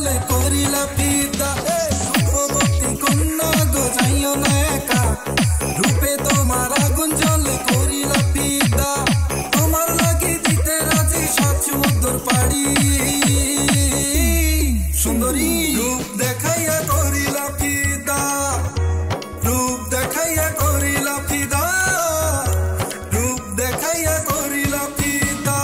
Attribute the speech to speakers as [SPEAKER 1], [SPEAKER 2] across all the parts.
[SPEAKER 1] চলে করিলা পিতা রূপবতী কন্যা গো যাইও না একা রূপে তোমার আগুন জ্বলে করিলা পিতা তোমার লাগি দিতে রাজি সাত সমুদ্র পাড়ি সুন্দরী রূপ দেখাইয়া করিলা পিতা রূপ দেখাইয়া করিলা পিতা রূপ দেখাইয়া করিলা পিতা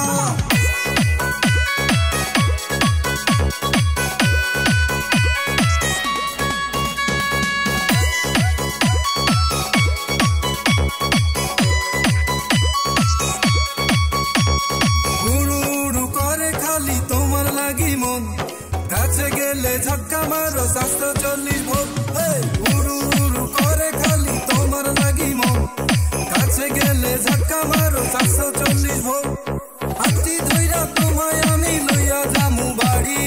[SPEAKER 1] কাছে গেলে ঝটকা মারো 740 ভোল্ট উড়ু উড়ু করে খালি তোমার লাগি মন কাছে গেলে ঝটকা মারো 740 ভোল্ট হাতি ধইরা তোমায় আমি লইয়া যামু বাড়ি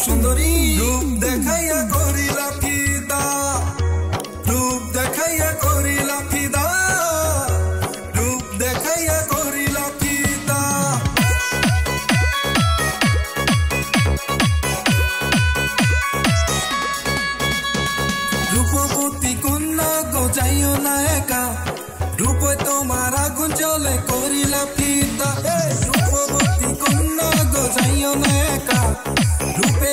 [SPEAKER 1] সুন্দরী রূপ দেখাইয়া করিলা ফিদা রূপ দেখাইয়া করিলা ফিদা রূপ দেখাইয়া করিলা ফিদা রূপবতী কন্যা গো যাইও না একা রূপে তোমার আগুন জ্বলে করিলা পিতা রূপবতী কন্যা গো যাইও না একা রূপে